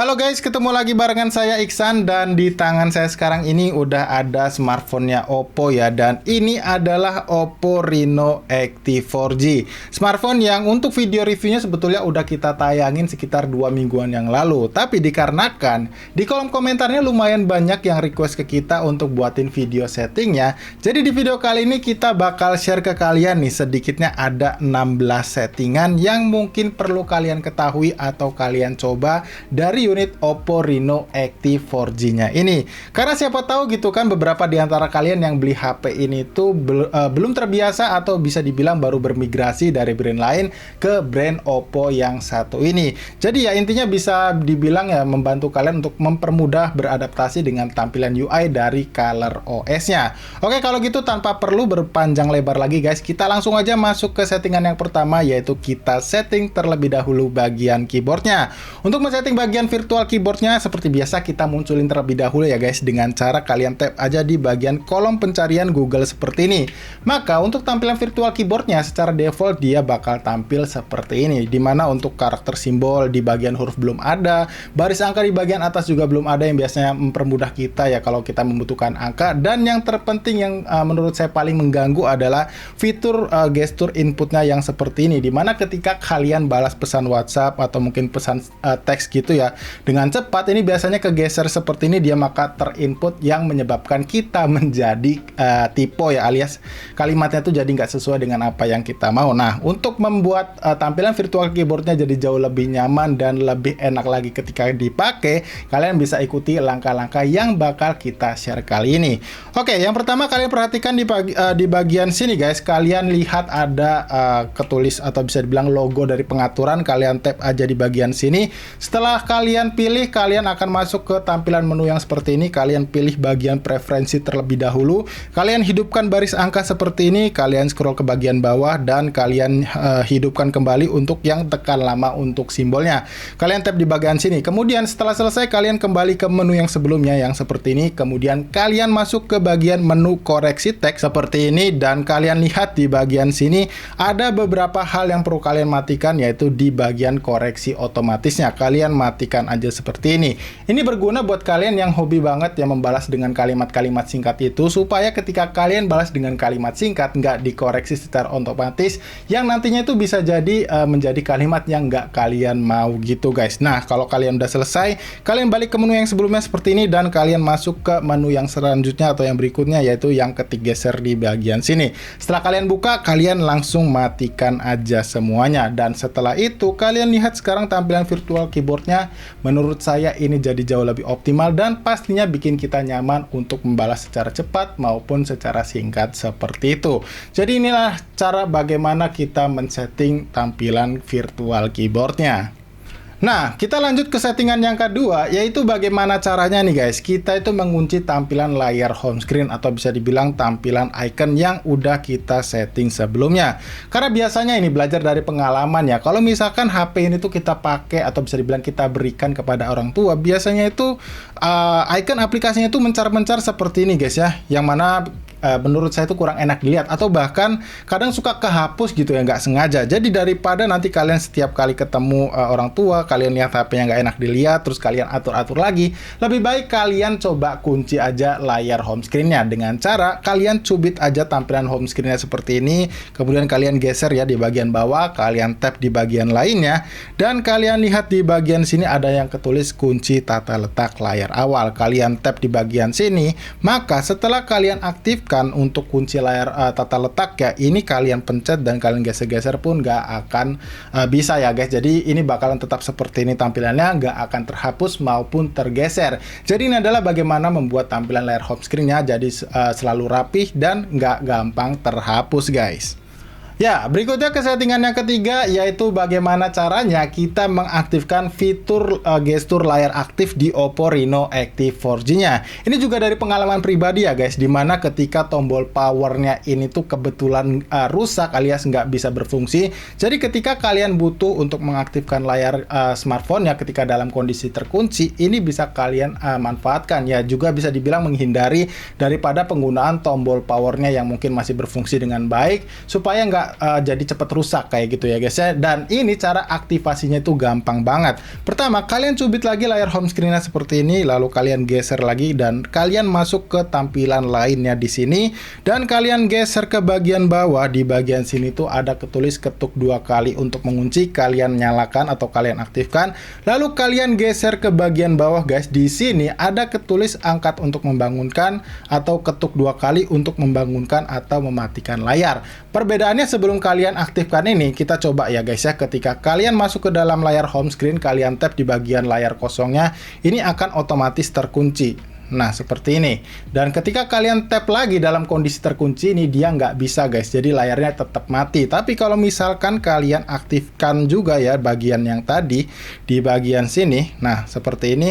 Halo guys, ketemu lagi barengan saya Iksan, dan di tangan saya sekarang ini udah ada smartphone-nya Oppo ya, dan ini adalah Oppo Reno Active 4G. Smartphone yang untuk video reviewnya sebetulnya udah kita tayangin sekitar 2 mingguan yang lalu, tapi dikarenakan di kolom komentarnya lumayan banyak yang request ke kita untuk buatin video settingnya, jadi di video kali ini kita bakal share ke kalian nih, sedikitnya ada 16 settingan yang mungkin perlu kalian ketahui atau kalian coba dari unit Oppo Reno Active 4G-nya ini. Karena siapa tahu gitu kan, beberapa di antara kalian yang beli HP ini tuh belum terbiasa atau bisa dibilang baru bermigrasi dari brand lain ke brand Oppo yang satu ini. Jadi ya intinya bisa dibilang ya membantu kalian untuk mempermudah beradaptasi dengan tampilan UI dari Color OS-nya. Oke, kalau gitu tanpa perlu berpanjang lebar lagi guys, kita langsung aja masuk ke settingan yang pertama, yaitu kita setting terlebih dahulu bagian keyboardnya. Untuk men-setting bagian virtual keyboardnya seperti biasa kita munculin terlebih dahulu ya guys, dengan cara kalian tap aja di bagian kolom pencarian Google seperti ini. Maka untuk tampilan virtual keyboardnya secara default dia bakal tampil seperti ini, dimana untuk karakter simbol di bagian huruf belum ada, baris angka di bagian atas juga belum ada, yang biasanya mempermudah kita ya kalau kita membutuhkan angka. Dan yang terpenting yang menurut saya paling mengganggu adalah fitur gestur inputnya yang seperti ini, dimana ketika kalian balas pesan WhatsApp atau mungkin pesan teks gitu ya dengan cepat, ini biasanya kegeser seperti ini dia, maka terinput yang menyebabkan kita menjadi typo ya, alias kalimatnya tuh jadi nggak sesuai dengan apa yang kita mau. Nah, untuk membuat tampilan virtual keyboardnya jadi jauh lebih nyaman dan lebih enak lagi ketika dipakai, kalian bisa ikuti langkah-langkah yang bakal kita share kali ini. Oke, yang pertama kalian perhatikan di bagian sini guys, kalian lihat ada ketulis atau bisa dibilang logo dari pengaturan, kalian tap aja di bagian sini. Setelah kalian pilih, kalian akan masuk ke tampilan menu yang seperti ini. Kalian pilih bagian preferensi terlebih dahulu. Kalian hidupkan baris angka seperti ini. Kalian scroll ke bagian bawah dan kalian hidupkan kembali untuk yang tekan lama untuk simbolnya. Kalian tap di bagian sini. Kemudian setelah selesai, kalian kembali ke menu yang sebelumnya yang seperti ini. Kemudian kalian masuk ke bagian menu koreksi teks seperti ini, dan kalian lihat di bagian sini ada beberapa hal yang perlu kalian matikan, yaitu di bagian koreksi otomatisnya. Kalian matikan aja seperti ini. Ini berguna buat kalian yang hobi banget yang membalas dengan kalimat-kalimat singkat itu, supaya ketika kalian balas dengan kalimat singkat nggak dikoreksi secara otomatis, yang nantinya itu bisa jadi menjadi kalimat yang nggak kalian mau gitu guys. Nah, kalau kalian udah selesai, kalian balik ke menu yang sebelumnya seperti ini, dan kalian masuk ke menu yang selanjutnya atau yang berikutnya, yaitu yang geser di bagian sini. Setelah kalian buka, kalian langsung matikan aja semuanya, dan setelah itu kalian lihat sekarang tampilan virtual keyboardnya. Menurut saya ini jadi jauh lebih optimal dan pastinya bikin kita nyaman untuk membalas secara cepat maupun secara singkat seperti itu. Jadi inilah cara bagaimana kita men-setting tampilan virtual keyboardnya. Nah, kita lanjut ke settingan yang kedua, yaitu bagaimana caranya nih guys, kita itu mengunci tampilan layar home screen atau bisa dibilang tampilan icon yang udah kita setting sebelumnya. Karena biasanya ini belajar dari pengalaman ya, kalau misalkan HP ini tuh kita pakai atau bisa dibilang kita berikan kepada orang tua, biasanya itu icon aplikasinya itu mencar-mencar seperti ini guys ya, yang mana menurut saya itu kurang enak dilihat, atau bahkan kadang suka kehapus gitu ya, nggak sengaja. Jadi daripada nanti kalian setiap kali ketemu orang tua, kalian lihat HP-nya nggak enak dilihat, terus kalian atur-atur lagi, lebih baik kalian coba kunci aja layar home screen-nya dengan cara kalian cubit aja tampilan home screen-nya seperti ini, kemudian kalian geser ya di bagian bawah, kalian tap di bagian lainnya, dan kalian lihat di bagian sini ada yang ketulis kunci tata letak layar awal. Kalian tap di bagian sini, maka setelah kalian aktif untuk kunci layar tata letak ya, ini kalian pencet dan kalian geser-geser pun nggak akan bisa ya guys. Jadi ini bakalan tetap seperti ini tampilannya, nggak akan terhapus maupun tergeser. Jadi ini adalah bagaimana membuat tampilan layar home screen-nya jadi selalu rapih dan nggak gampang terhapus guys. Ya, berikutnya ke settingan yang ketiga, yaitu bagaimana caranya kita mengaktifkan fitur gestur layar aktif di Oppo Reno Active 4G-nya. Ini juga dari pengalaman pribadi ya guys, dimana ketika tombol powernya ini tuh kebetulan rusak alias nggak bisa berfungsi. Jadi ketika kalian butuh untuk mengaktifkan layar smartphone-nya ketika dalam kondisi terkunci, ini bisa kalian manfaatkan. Ya, juga bisa dibilang menghindari daripada penggunaan tombol powernya yang mungkin masih berfungsi dengan baik, supaya nggak bisa jadi cepat rusak kayak gitu ya guys ya. Dan ini cara aktivasinya itu gampang banget. Pertama, kalian cubit lagi layar home screen-nya seperti ini, lalu kalian geser lagi dan kalian masuk ke tampilan lainnya di sini, dan kalian geser ke bagian bawah. Di bagian sini tuh ada ketulis ketuk 2 kali untuk mengunci, kalian nyalakan atau kalian aktifkan. Lalu kalian geser ke bagian bawah guys, di sini ada ketulis angkat untuk membangunkan atau ketuk 2 kali untuk membangunkan atau mematikan layar. Perbedaannya sebelum kalian aktifkan ini, kita coba ya guys ya. Ketika kalian masuk ke dalam layar home screen, kalian tap di bagian layar kosongnya, ini akan otomatis terkunci. Nah, seperti ini. Dan ketika kalian tap lagi dalam kondisi terkunci ini, dia nggak bisa guys. Jadi layarnya tetap mati. Tapi kalau misalkan kalian aktifkan juga ya bagian yang tadi, di bagian sini. Nah, seperti ini.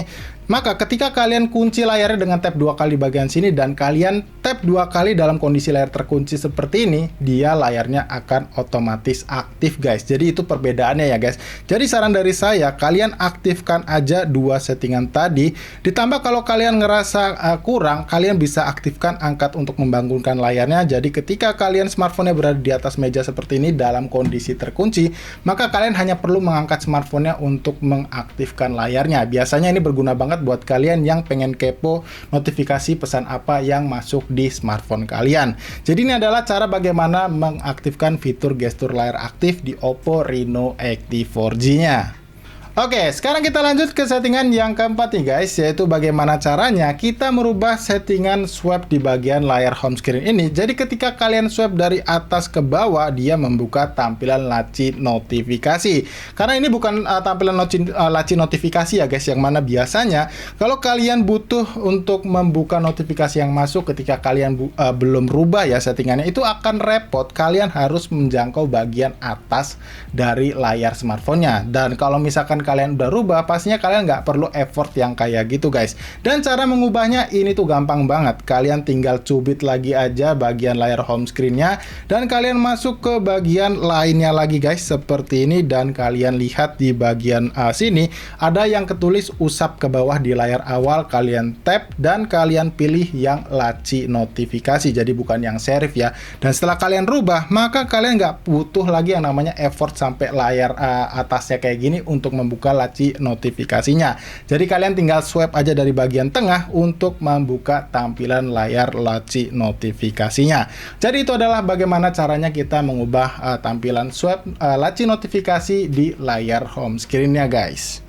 Maka ketika kalian kunci layarnya dengan tap 2 kali bagian sini dan kalian tap 2 kali dalam kondisi layar terkunci seperti ini, dia layarnya akan otomatis aktif guys. Jadi itu perbedaannya ya guys. Jadi saran dari saya, kalian aktifkan aja 2 settingan tadi. Ditambah kalau kalian ngerasa kurang, kalian bisa aktifkan angkat untuk membangunkan layarnya. Jadi ketika kalian smartphone-nya berada di atas meja seperti ini dalam kondisi terkunci, maka kalian hanya perlu mengangkat smartphone-nya untuk mengaktifkan layarnya. Biasanya ini berguna banget buat kalian yang pengen kepo notifikasi pesan apa yang masuk di smartphone kalian. Jadi ini adalah cara bagaimana mengaktifkan fitur gestur layar aktif di Oppo Reno Active 4G-nya. Oke, sekarang kita lanjut ke settingan yang keempat nih guys, yaitu bagaimana caranya kita merubah settingan swipe di bagian layar home screen ini. Jadi ketika kalian swipe dari atas ke bawah, dia membuka tampilan laci notifikasi. Karena ini bukan tampilan laci notifikasi ya guys, yang mana biasanya kalau kalian butuh untuk membuka notifikasi yang masuk ketika kalian belum rubah ya settingannya, itu akan repot. Kalian harus menjangkau bagian atas dari layar smartphone-nya. Dan kalau misalkan kalian udah rubah, pastinya kalian nggak perlu effort yang kayak gitu guys. Dan cara mengubahnya ini tuh gampang banget. Kalian tinggal cubit lagi aja bagian layar home screen-nya dan kalian masuk ke bagian lainnya lagi guys seperti ini, dan kalian lihat di bagian sini ada yang ketulis usap ke bawah di layar awal. Kalian tap dan kalian pilih yang laci notifikasi, jadi bukan yang serif ya. Dan setelah kalian rubah, maka kalian nggak butuh lagi yang namanya effort sampai layar atasnya kayak gini untuk membuka laci notifikasinya. Jadi kalian tinggal swipe aja dari bagian tengah untuk membuka tampilan layar laci notifikasinya. Jadi itu adalah bagaimana caranya kita mengubah tampilan swipe laci notifikasi di layar home screen-nya guys.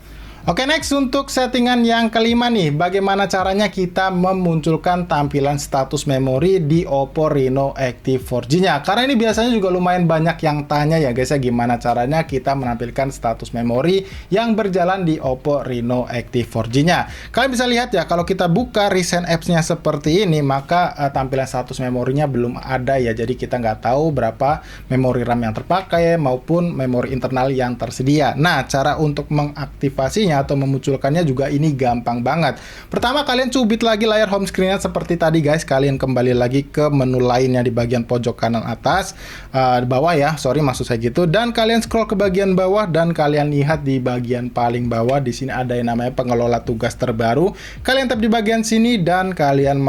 Oke, next untuk settingan yang kelima nih, bagaimana caranya kita memunculkan tampilan status memori di Oppo Reno Active 4G-nya. Karena ini biasanya juga lumayan banyak yang tanya ya guys ya, gimana caranya kita menampilkan status memori yang berjalan di Oppo Reno Active 4G-nya. Kalian bisa lihat ya, kalau kita buka recent apps-nya seperti ini, maka tampilan status memorinya belum ada ya. Jadi kita nggak tahu berapa memori RAM yang terpakai maupun memori internal yang tersedia. Nah, cara untuk mengaktifasinya atau memunculkannya juga ini gampang banget. Pertama, kalian cubit lagi layar home screen-nya seperti tadi guys. Kalian kembali lagi ke menu lainnya di bagian pojok kanan atas, bawah ya, sorry maksud saya gitu. Dan kalian scroll ke bagian bawah dan kalian lihat di bagian paling bawah di sini ada yang namanya pengelola tugas terbaru. Kalian tap di bagian sini dan kalian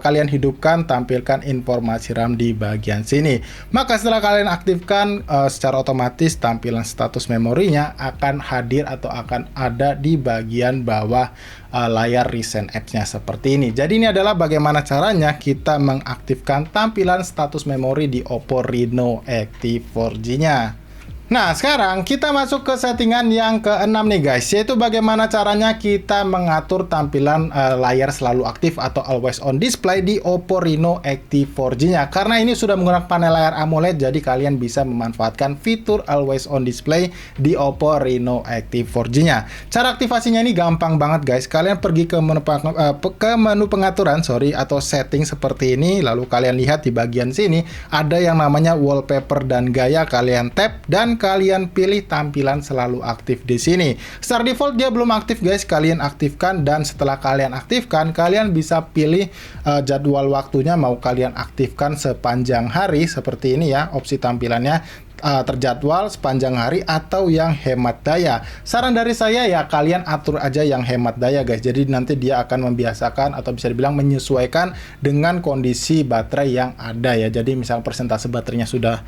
kalian hidupkan tampilkan informasi RAM di bagian sini. Maka setelah kalian aktifkan, secara otomatis tampilan status memorinya akan hadir atau akan ada di bagian bawah layar recent apps-nya seperti ini. Jadi ini adalah bagaimana caranya kita mengaktifkan tampilan status memori di Oppo Reno Active 4G-nya. Nah, sekarang kita masuk ke settingan yang keenam nih guys, yaitu bagaimana caranya kita mengatur tampilan layar selalu aktif atau always on display di Oppo Reno Active 4G-nya. Karena ini sudah menggunakan panel layar AMOLED, jadi kalian bisa memanfaatkan fitur always on display di Oppo Reno Active 4G-nya. Cara aktivasinya ini gampang banget guys. Kalian pergi ke menu pengaturan, atau setting seperti ini, lalu kalian lihat di bagian sini ada yang namanya wallpaper dan gaya. Kalian tap dan kalian pilih tampilan selalu aktif di sini. Secara default dia belum aktif guys, kalian aktifkan, dan setelah kalian aktifkan, kalian bisa pilih jadwal waktunya, mau kalian aktifkan sepanjang hari seperti ini ya, opsi tampilannya. terjadwal, sepanjang hari, atau yang hemat daya. Saran dari saya ya kalian atur aja yang hemat daya guys. Jadi nanti dia akan membiasakan atau bisa dibilang menyesuaikan dengan kondisi baterai yang ada ya. Jadi misal persentase baterainya sudah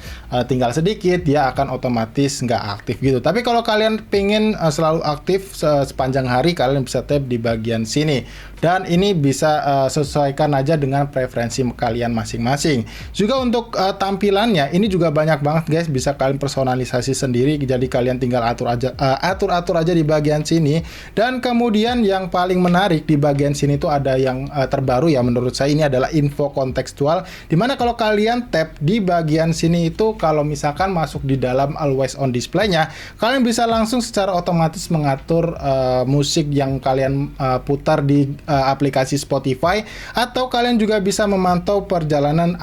tinggal sedikit, dia akan otomatis nggak aktif gitu. Tapi kalau kalian pengen selalu aktif sepanjang hari, kalian bisa tap di bagian sini. Dan ini bisa sesuaikan aja dengan preferensi kalian masing-masing. Juga untuk tampilannya ini juga banyak banget guys, bisa kalian personalisasi sendiri. Jadi kalian tinggal atur aja di bagian sini. Dan kemudian yang paling menarik di bagian sini tuh ada yang terbaru ya menurut saya, ini adalah info kontekstual, dimana kalau kalian tap di bagian sini itu, kalau misalkan masuk di dalam always on display-nya, kalian bisa langsung secara otomatis mengatur musik yang kalian putar di aplikasi Spotify, atau kalian juga bisa memantau perjalanan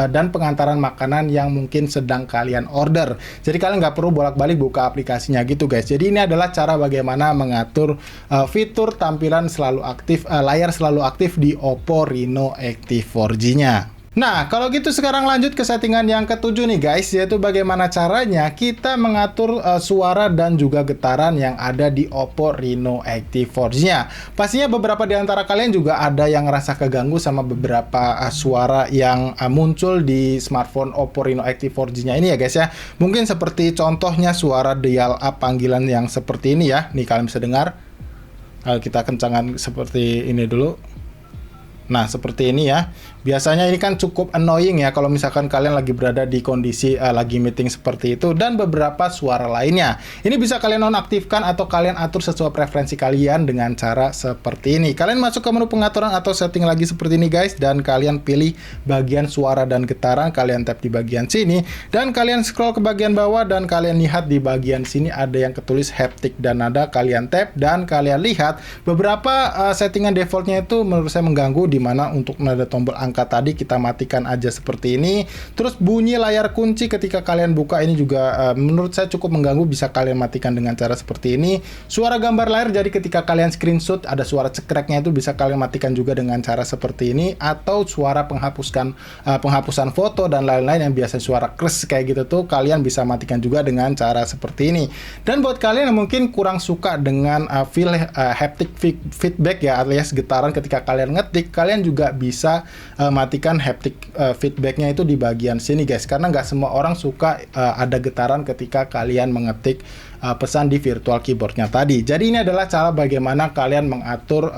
dan pengantaran makanan yang mungkin sedang kalian order. Jadi kalian nggak perlu bolak-balik buka aplikasinya gitu guys. Jadi ini adalah cara bagaimana mengatur fitur tampilan selalu aktif, layar selalu aktif di Oppo Reno Active 4G-nya. Nah, kalau gitu sekarang lanjut ke settingan yang ketujuh nih guys, yaitu bagaimana caranya kita mengatur suara dan juga getaran yang ada di Oppo Reno Active 4G-nya. Pastinya beberapa di antara kalian juga ada yang ngerasa keganggu sama beberapa suara yang muncul di smartphone Oppo Reno Active 4G-nya ini ya guys ya. Mungkin seperti contohnya suara dial up panggilan yang seperti ini ya. Nih kalian bisa dengar. Kita kencangkan seperti ini dulu. Nah, seperti ini ya. Biasanya ini kan cukup annoying ya kalau misalkan kalian lagi berada di kondisi lagi meeting seperti itu, dan beberapa suara lainnya. Ini bisa kalian nonaktifkan atau kalian atur sesuai preferensi kalian dengan cara seperti ini. Kalian masuk ke menu pengaturan atau setting lagi seperti ini guys, dan kalian pilih bagian suara dan getaran, kalian tap di bagian sini, dan kalian scroll ke bagian bawah, dan kalian lihat di bagian sini ada yang ketulis haptic dan nada, kalian tap, dan kalian lihat beberapa settingan defaultnya itu menurut saya mengganggu, di mana untuk nada tombol angka tadi kita matikan aja seperti ini. Terus bunyi layar kunci ketika kalian buka ini juga menurut saya cukup mengganggu, bisa kalian matikan dengan cara seperti ini. Suara gambar layar, jadi ketika kalian screenshot ada suara cekreknya itu bisa kalian matikan juga dengan cara seperti ini. Atau suara penghapusan foto dan lain-lain yang biasa suara kres kayak gitu tuh, kalian bisa matikan juga dengan cara seperti ini. Dan buat kalian yang mungkin kurang suka dengan feel haptic feedback ya, alias getaran ketika kalian ngetik, kalian juga bisa matikan haptic feedbacknya itu di bagian sini guys, karena nggak semua orang suka ada getaran ketika kalian mengetik pesan di virtual keyboardnya tadi. Jadi ini adalah cara bagaimana kalian mengatur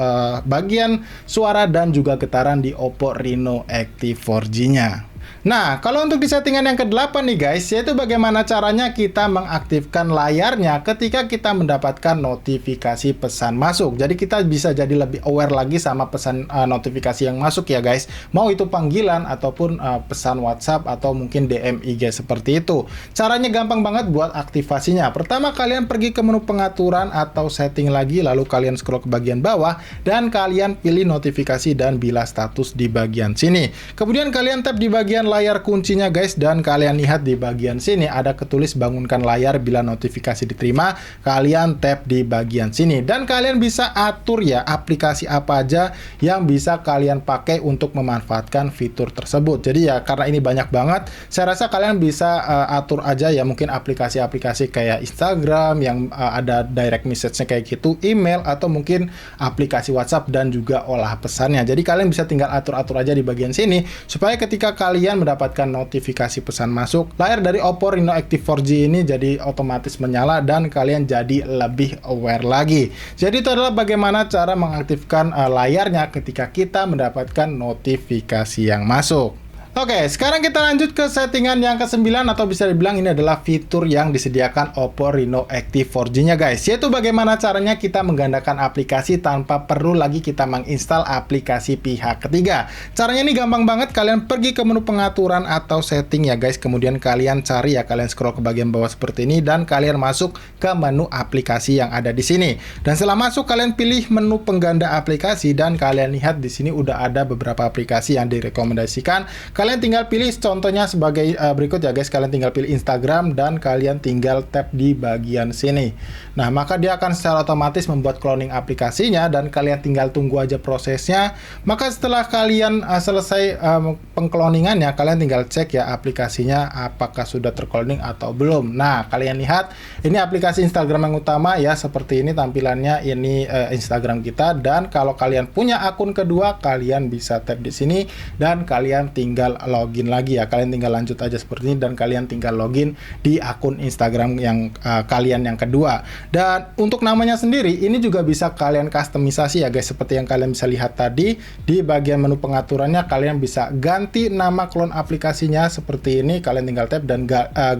bagian suara dan juga getaran di Oppo Reno Active 4G-nya. Nah, kalau untuk di settingan yang ke-8 nih guys, yaitu bagaimana caranya kita mengaktifkan layarnya ketika kita mendapatkan notifikasi pesan masuk. Jadi kita bisa jadi lebih aware lagi sama pesan notifikasi yang masuk ya guys. Mau itu panggilan ataupun pesan WhatsApp atau mungkin DM IG seperti itu. Caranya gampang banget buat aktivasinya. Pertama, kalian pergi ke menu pengaturan atau setting lagi, lalu kalian scroll ke bagian bawah dan kalian pilih notifikasi dan bilas status di bagian sini. Kemudian kalian tap di bagian layar kuncinya guys, dan kalian lihat di bagian sini ada ketulis bangunkan layar bila notifikasi diterima. Kalian tap di bagian sini dan kalian bisa atur ya aplikasi apa aja yang bisa kalian pakai untuk memanfaatkan fitur tersebut. Jadi ya karena ini banyak banget, saya rasa kalian bisa atur aja ya, mungkin aplikasi-aplikasi kayak Instagram yang ada direct message-nya kayak gitu, email, atau mungkin aplikasi WhatsApp dan juga olah pesannya. Jadi kalian bisa tinggal atur-atur aja di bagian sini supaya ketika kalian mendapatkan notifikasi pesan masuk, layar dari Oppo Reno Active 4G ini jadi otomatis menyala dan kalian jadi lebih aware lagi. Jadi itu adalah bagaimana cara mengaktifkan layarnya ketika kita mendapatkan notifikasi yang masuk. Oke, sekarang kita lanjut ke settingan yang ke-9, atau bisa dibilang ini adalah fitur yang disediakan Oppo Reno Active 4G-nya guys, yaitu bagaimana caranya kita menggandakan aplikasi tanpa perlu lagi kita menginstal aplikasi pihak ketiga. Caranya ini gampang banget, kalian pergi ke menu pengaturan atau setting ya guys, kemudian kalian cari ya, kalian scroll ke bagian bawah seperti ini dan kalian masuk ke menu aplikasi yang ada di sini. Dan setelah masuk kalian pilih menu pengganda aplikasi dan kalian lihat di sini udah ada beberapa aplikasi yang direkomendasikan. kalian tinggal pilih contohnya sebagai berikut ya guys. Kalian tinggal pilih Instagram dan kalian tinggal tap di bagian sini. Nah, maka dia akan secara otomatis membuat cloning aplikasinya dan kalian tinggal tunggu aja prosesnya. Maka setelah kalian selesai pengkloningannya, kalian tinggal cek ya aplikasinya apakah sudah tercloning atau belum. Nah, kalian lihat ini aplikasi Instagram yang utama ya, seperti ini tampilannya. Ini Instagram kita, dan kalau kalian punya akun kedua, kalian bisa tap di sini dan kalian tinggal login lagi ya. Kalian tinggal lanjut aja seperti ini dan kalian tinggal login di akun Instagram yang kalian yang kedua. Dan untuk namanya sendiri ini juga bisa kalian customisasi ya guys. Seperti yang kalian bisa lihat tadi di bagian menu pengaturannya, kalian bisa ganti nama klon aplikasinya seperti ini. Kalian tinggal tap dan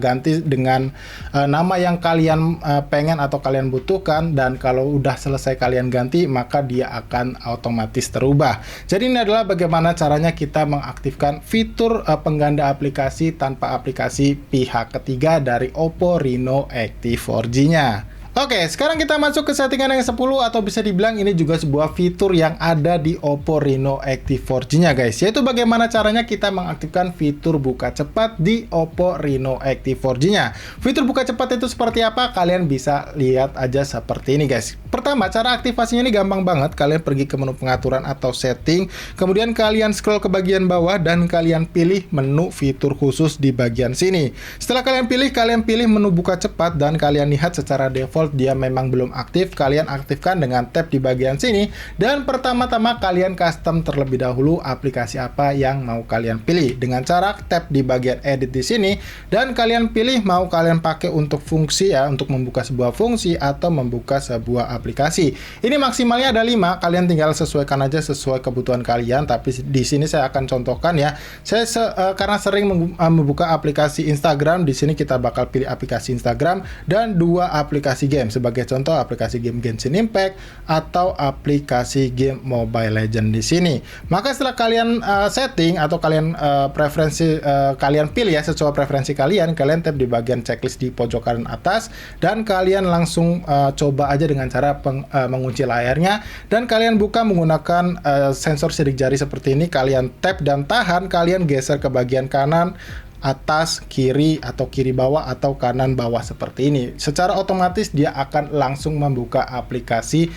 ganti dengan nama yang kalian pengen atau kalian butuhkan, dan kalau udah selesai kalian ganti maka dia akan otomatis terubah. Jadi ini adalah bagaimana caranya kita mengaktifkan fitur pengganda aplikasi tanpa aplikasi pihak ketiga dari Oppo Reno Active 4G-nya. Oke, sekarang kita masuk ke settingan yang 10, atau bisa dibilang ini juga sebuah fitur yang ada di Oppo Reno Active 4G-nya guys, yaitu bagaimana caranya kita mengaktifkan fitur buka cepat di Oppo Reno Active 4G-nya. Fitur buka cepat itu seperti apa? Kalian bisa lihat aja seperti ini guys. Pertama, cara aktivasinya ini gampang banget. Kalian pergi ke menu pengaturan atau setting, kemudian kalian scroll ke bagian bawah dan kalian pilih menu fitur khusus di bagian sini. Setelah kalian pilih menu buka cepat, dan kalian lihat secara default dia memang belum aktif. Kalian aktifkan dengan tap di bagian sini, dan pertama-tama kalian custom terlebih dahulu aplikasi apa yang mau kalian pilih dengan cara tap di bagian edit di sini, dan kalian pilih mau kalian pakai untuk fungsi ya, untuk membuka sebuah fungsi atau membuka sebuah aplikasi. Ini maksimalnya ada 5, kalian tinggal sesuaikan aja sesuai kebutuhan kalian, tapi di sini saya akan contohkan ya. Saya karena sering membuka aplikasi Instagram, di sini kita bakal pilih aplikasi Instagram dan 2 aplikasi game. Sebagai contoh aplikasi game Genshin Impact atau aplikasi game Mobile Legends di sini. Maka setelah kalian setting atau kalian preferensi kalian pilih ya sesuai preferensi kalian tap di bagian checklist di pojok kanan atas, dan kalian langsung coba aja dengan cara mengunci layarnya, dan kalian buka menggunakan sensor sidik jari seperti ini. Kalian tap dan tahan, kalian geser ke bagian kanan, atas, kiri, atau kiri bawah, atau kanan bawah seperti ini. Secara otomatis dia akan langsung membuka aplikasi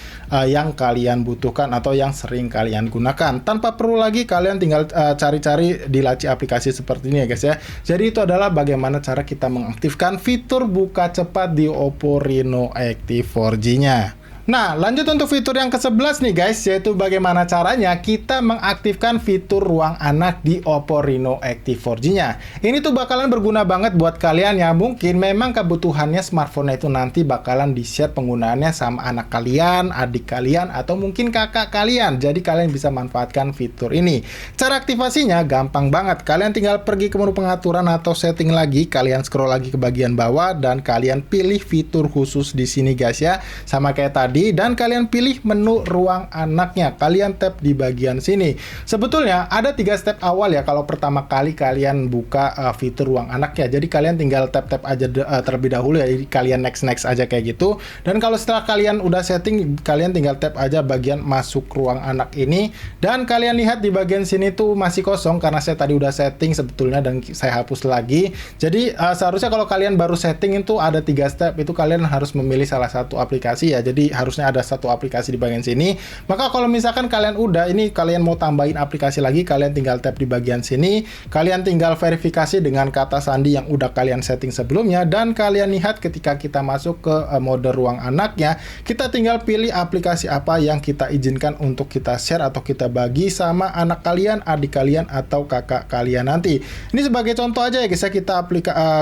yang kalian butuhkan atau yang sering kalian gunakan. Tanpa perlu lagi kalian tinggal cari-cari di laci aplikasi seperti ini ya guys ya. Jadi itu adalah bagaimana cara kita mengaktifkan fitur buka cepat di Oppo Reno Active 4G-nya. Nah, lanjut untuk fitur yang ke-11 nih guys, yaitu bagaimana caranya kita mengaktifkan fitur ruang anak di Oppo Reno Active 4G-nya. Ini tuh bakalan berguna banget buat kalian yang mungkin memang kebutuhannya smartphone itu nanti bakalan di-share penggunaannya sama anak kalian, adik kalian, atau mungkin kakak kalian. Jadi kalian bisa manfaatkan fitur ini. Cara aktivasinya gampang banget. Kalian tinggal pergi ke menu pengaturan atau setting lagi, kalian scroll lagi ke bagian bawah, dan kalian pilih fitur khusus di sini guys ya. Sama kayak tadi, dan kalian pilih menu ruang anaknya. Kalian tap di bagian sini. Sebetulnya ada 3 step awal ya kalau pertama kali kalian buka fitur ruang anaknya. Jadi kalian tinggal tap-tap aja terlebih dahulu ya. Jadi kalian next aja kayak gitu. Dan kalau setelah kalian udah setting, kalian tinggal tap aja bagian masuk ruang anak ini, dan kalian lihat di bagian sini tuh masih kosong karena saya tadi udah setting sebetulnya dan saya hapus lagi. Jadi seharusnya kalau kalian baru setting itu ada 3 step, itu kalian harus memilih salah satu aplikasi ya. Jadi harusnya ada satu aplikasi di bagian sini. Maka kalau misalkan kalian udah ini, kalian mau tambahin aplikasi lagi, kalian tinggal tap di bagian sini. Kalian tinggal verifikasi dengan kata sandi yang udah kalian setting sebelumnya, dan kalian lihat ketika kita masuk ke mode ruang anaknya, kita tinggal pilih aplikasi apa yang kita izinkan untuk kita share atau kita bagi sama anak kalian, adik kalian, atau kakak kalian nanti. Ini sebagai contoh aja ya guys ya,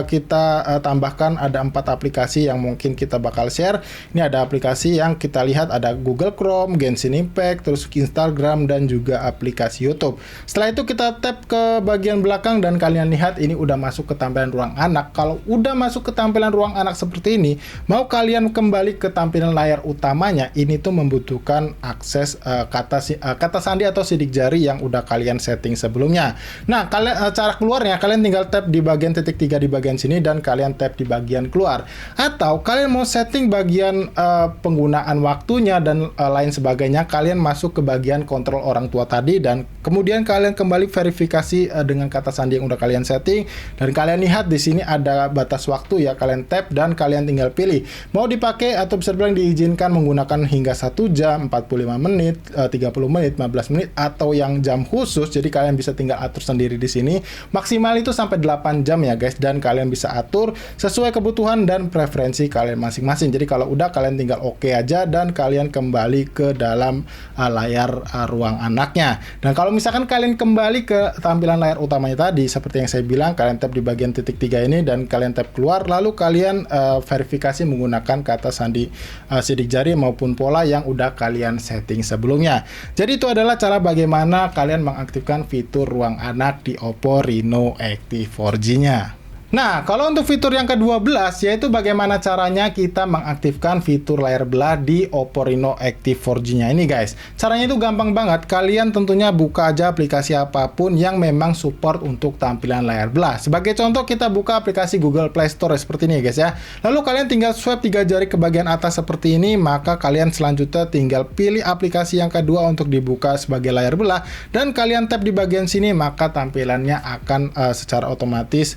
kita tambahkan ada 4 aplikasi yang mungkin kita bakal share. Ini ada aplikasi yang kita lihat ada Google Chrome, Genshin Impact, terus Instagram, dan juga aplikasi YouTube. Setelah itu kita tap ke bagian belakang dan kalian lihat ini udah masuk ke tampilan ruang anak. Kalau udah masuk ke tampilan ruang anak seperti ini, mau kalian kembali ke tampilan layar utamanya, ini tuh membutuhkan akses kata sandi atau sidik jari yang udah kalian setting sebelumnya. Nah, cara keluarnya kalian tinggal tap di bagian titik 3 di bagian sini dan kalian tap di bagian keluar. Atau kalian mau setting bagian pengguna penggunaan waktunya dan lain sebagainya, kalian masuk ke bagian kontrol orang tua tadi dan kemudian kalian kembali verifikasi dengan kata sandi yang udah kalian setting, dan kalian lihat di sini ada batas waktu ya, kalian tap dan kalian tinggal pilih mau dipakai atau bisa dibilang diizinkan menggunakan hingga 1 jam, 45 menit, 30 menit, 15 menit atau yang jam khusus. Jadi kalian bisa tinggal atur sendiri di sini. Maksimal itu sampai 8 jam ya guys, dan kalian bisa atur sesuai kebutuhan dan preferensi kalian masing-masing. Jadi kalau udah, kalian tinggal oke aja dan kalian kembali ke dalam layar ruang anaknya. Dan kalau misalkan kalian kembali ke tampilan layar utamanya tadi, seperti yang saya bilang, kalian tap di bagian titik 3 ini dan kalian tap keluar, lalu kalian verifikasi menggunakan kata sandi sidik jari maupun pola yang udah kalian setting sebelumnya. Jadi itu adalah cara bagaimana kalian mengaktifkan fitur ruang anak di Oppo Reno Active 4G-nya. Nah, kalau untuk fitur yang ke-12, yaitu bagaimana caranya kita mengaktifkan fitur layar belah di Oppo Reno Active 4G-nya ini guys. Caranya itu gampang banget, kalian tentunya buka aja aplikasi apapun yang memang support untuk tampilan layar belah. Sebagai contoh, kita buka aplikasi Google Play Store seperti ini guys ya. Lalu kalian tinggal swipe 3 jari ke bagian atas seperti ini, maka kalian selanjutnya tinggal pilih aplikasi yang kedua untuk dibuka sebagai layar belah, dan kalian tap di bagian sini, maka tampilannya akan secara otomatis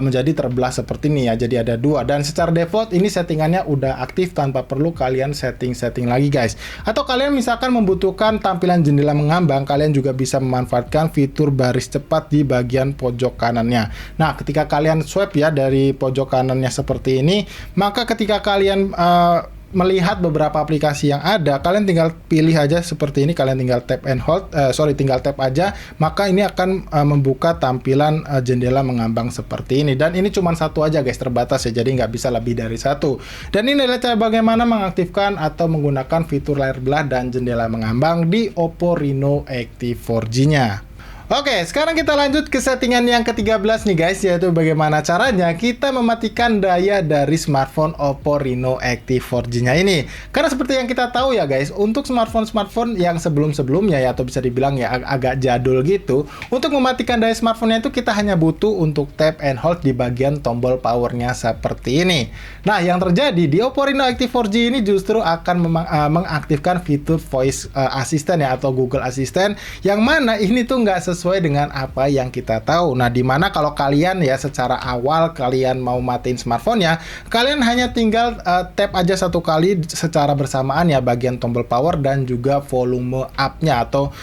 menjadi terbelah seperti ini ya. Jadi ada 2, dan secara default ini settingannya udah aktif tanpa perlu kalian setting lagi guys. Atau kalian misalkan membutuhkan tampilan jendela mengambang, kalian juga bisa memanfaatkan fitur baris cepat di bagian pojok kanannya. Nah, ketika kalian swipe ya dari pojok kanannya seperti ini, maka ketika kalian melihat beberapa aplikasi yang ada, kalian tinggal pilih aja seperti ini, kalian tinggal tap and hold, tinggal tap aja, maka ini akan membuka tampilan jendela mengambang seperti ini. Dan ini cuma satu aja guys, terbatas ya, jadi nggak bisa lebih dari satu. Dan ini adalah cara bagaimana mengaktifkan atau menggunakan fitur layar belah dan jendela mengambang di Oppo Reno Active 4G-nya. Oke, sekarang kita lanjut ke settingan yang ke-13 nih guys, yaitu bagaimana caranya kita mematikan daya dari smartphone Oppo Reno Active 4G-nya ini. Karena seperti yang kita tahu ya guys, untuk smartphone yang sebelum-sebelumnya ya, atau bisa dibilang ya agak jadul gitu, untuk mematikan daya smartphone-nya itu kita hanya butuh untuk tap and hold di bagian tombol power-nya seperti ini. Nah, yang terjadi di Oppo Reno Active 4G ini justru akan mengaktifkan fitur voice assistant ya, atau Google Assistant, yang mana ini tuh nggak sesuai dengan apa yang kita tahu. Nah, dimana kalau kalian ya secara awal kalian mau matiin smartphone-nya, kalian hanya tinggal tap aja satu kali secara bersamaan ya bagian tombol power dan juga volume up-nya atau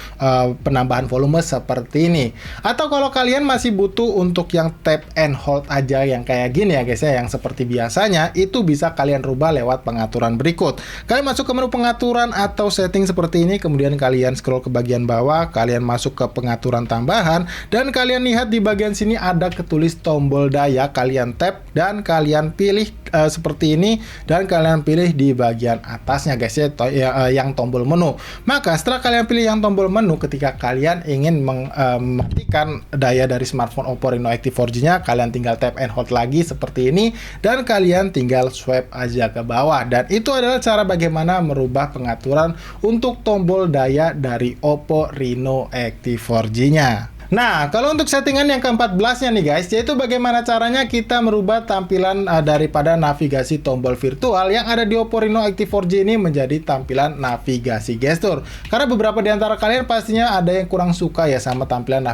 penambahan volume seperti ini. Atau kalau kalian masih butuh untuk yang tap and hold aja yang kayak gini ya guys ya, yang seperti biasanya, itu bisa kalian rubah lewat pengaturan berikut. Kalian masuk ke menu pengaturan atau setting seperti ini, kemudian kalian scroll ke bagian bawah, kalian masuk ke pengaturan tambahan, dan kalian lihat di bagian sini ada ketulis tombol daya, kalian tap dan kalian pilih seperti ini, dan kalian pilih di bagian atasnya guys ya, yang tombol menu. Maka setelah kalian pilih yang tombol menu, ketika kalian ingin mematikan daya dari smartphone Oppo Reno Active 4G-nya, kalian tinggal tap and hold lagi seperti ini, dan kalian tinggal swipe aja ke bawah. Dan itu adalah cara bagaimana merubah pengaturan untuk tombol daya dari Oppo Reno Active 4G-nya. Nah, kalau untuk settingan yang ke-14-nya nih guys, yaitu bagaimana caranya kita merubah tampilan daripada navigasi tombol virtual yang ada di Oppo Reno Active 4G ini menjadi tampilan navigasi gestur. Karena beberapa di antara kalian pastinya ada yang kurang suka ya sama tampilan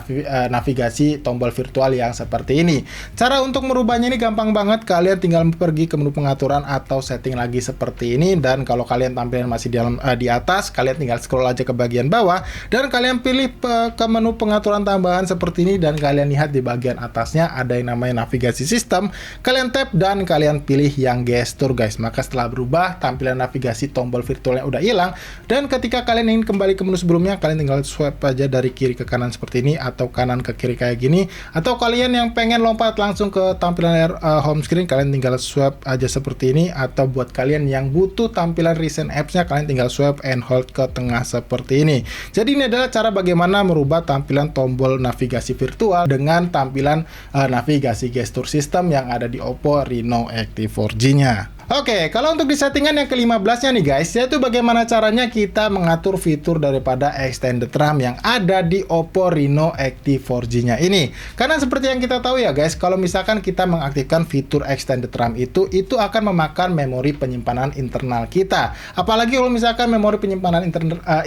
navigasi tombol virtual yang seperti ini. Cara untuk merubahnya ini gampang banget, kalian tinggal pergi ke menu pengaturan atau setting lagi seperti ini, dan kalau kalian tampilan masih di atas, kalian tinggal scroll aja ke bagian bawah dan kalian pilih ke menu pengaturan tambahan seperti ini, dan kalian lihat di bagian atasnya ada yang namanya navigasi sistem. Kalian tap dan kalian pilih yang gestur guys. Maka setelah berubah, tampilan navigasi tombol virtualnya udah hilang, dan ketika kalian ingin kembali ke menu sebelumnya, kalian tinggal swipe aja dari kiri ke kanan seperti ini, atau kanan ke kiri kayak gini. Atau kalian yang pengen lompat langsung ke tampilan layar home screen, kalian tinggal swipe aja seperti ini. Atau buat kalian yang butuh tampilan recent apps-nya, kalian tinggal swipe and hold ke tengah seperti ini. Jadi ini adalah cara bagaimana merubah tampilan tombol navigasi virtual dengan tampilan navigasi gestur sistem yang ada di Oppo Reno Active 4G-nya. Oke, kalau untuk di settingan yang ke-15-nya nih guys, yaitu bagaimana caranya kita mengatur fitur daripada extended RAM yang ada di Oppo Reno Active 4G-nya ini. Karena seperti yang kita tahu ya guys, kalau misalkan kita mengaktifkan fitur extended RAM itu akan memakan memori penyimpanan internal kita. Apalagi kalau misalkan memori penyimpanan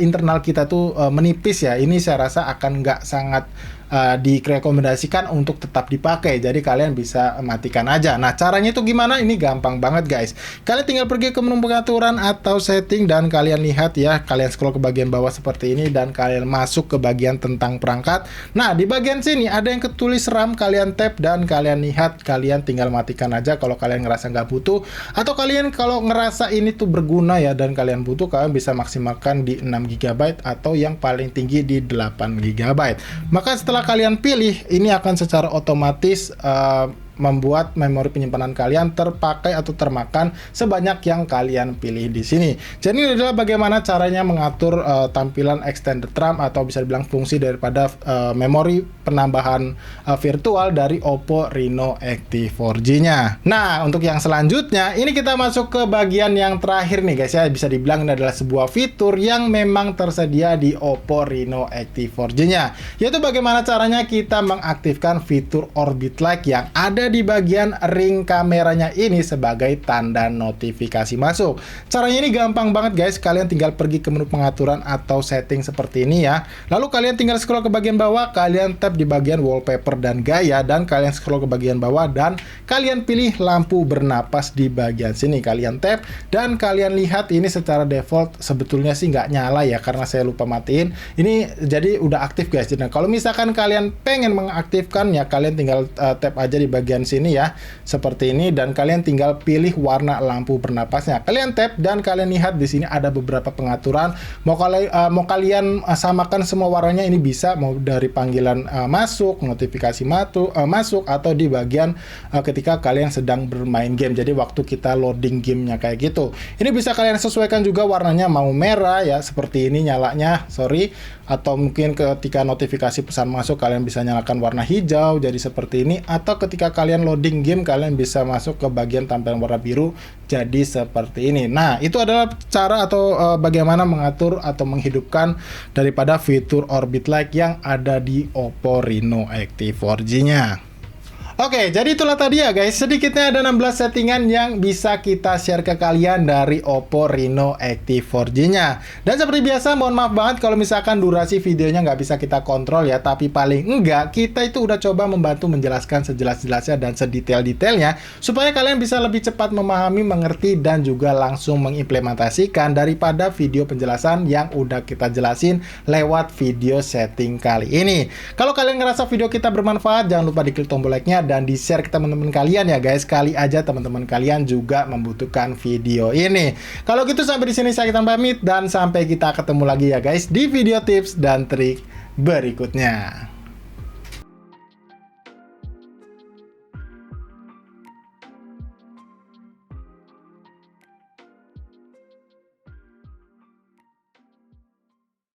internal kita tuh menipis ya, ini saya rasa akan nggak sangat direkomendasikan untuk tetap dipakai. Jadi kalian bisa matikan aja. Nah, caranya itu gimana? Ini gampang banget guys. Kalian tinggal pergi ke menu pengaturan atau setting dan kalian lihat ya, kalian scroll ke bagian bawah seperti ini dan kalian masuk ke bagian tentang perangkat. Nah, di bagian sini ada yang ketulis RAM, kalian tap dan kalian lihat, kalian tinggal matikan aja kalau kalian ngerasa nggak butuh, atau kalian kalau ngerasa ini tuh berguna ya dan kalian butuh, kalian bisa maksimalkan di 6 GB atau yang paling tinggi di 8 GB. Maka setelah kalian pilih, ini akan secara otomatis membuat memori penyimpanan kalian terpakai atau termakan sebanyak yang kalian pilih di sini. Jadi ini adalah bagaimana caranya mengatur tampilan extended RAM atau bisa dibilang fungsi daripada memori penambahan virtual dari Oppo Reno Active 4G-nya. Nah, untuk yang selanjutnya, ini kita masuk ke bagian yang terakhir nih guys ya. Bisa dibilang ini adalah sebuah fitur yang memang tersedia di Oppo Reno Active 4G-nya, yaitu bagaimana caranya kita mengaktifkan fitur Orbit Like yang ada di bagian ring kameranya ini sebagai tanda notifikasi masuk. Caranya ini gampang banget guys. Kalian tinggal pergi ke menu pengaturan atau setting seperti ini ya. Lalu kalian tinggal scroll ke bagian bawah, kalian tap di bagian wallpaper dan gaya, dan kalian scroll ke bagian bawah dan kalian pilih lampu bernapas di bagian sini. Kalian tap dan kalian lihat ini secara default sebetulnya sih nggak nyala ya, karena saya lupa matiin. Ini jadi udah aktif guys. Nah, kalau misalkan kalian pengen mengaktifkannya, kalian tinggal tap aja di bagian sini ya, seperti ini, dan kalian tinggal pilih warna lampu bernapasnya. Kalian tap dan kalian lihat di sini ada beberapa pengaturan. Mau kalian samakan semua warnanya, ini bisa, mau dari panggilan masuk, notifikasi masuk, atau di bagian ketika kalian sedang bermain game. Jadi waktu kita loading gamenya kayak gitu. Ini bisa kalian sesuaikan juga warnanya, mau merah ya seperti ini nyalanya, atau mungkin ketika notifikasi pesan masuk kalian bisa nyalakan warna hijau jadi seperti ini, atau ketika kalian loading game kalian bisa masuk ke bagian tampilan warna biru jadi seperti ini. Nah, itu adalah cara atau bagaimana mengatur atau menghidupkan daripada fitur Orbit Like yang ada di Oppo Reno Active 4G-nya. Oke, jadi itulah tadi ya guys, sedikitnya ada 16 settingan yang bisa kita share ke kalian dari Oppo Reno Active 4G-nya. Dan seperti biasa, mohon maaf banget kalau misalkan durasi videonya nggak bisa kita kontrol ya, tapi paling enggak kita itu udah coba membantu menjelaskan sejelas-jelasnya dan sedetail-detailnya supaya kalian bisa lebih cepat memahami, mengerti, dan juga langsung mengimplementasikan daripada video penjelasan yang udah kita jelasin lewat video setting kali ini. Kalau kalian ngerasa video kita bermanfaat, jangan lupa diklik tombol like-nya dan di-share ke teman-teman kalian ya guys. Kali aja teman-teman kalian juga membutuhkan video ini. Kalau gitu sampai di sini saya Kitan pamit dan sampai kita ketemu lagi ya guys di video tips dan trik berikutnya.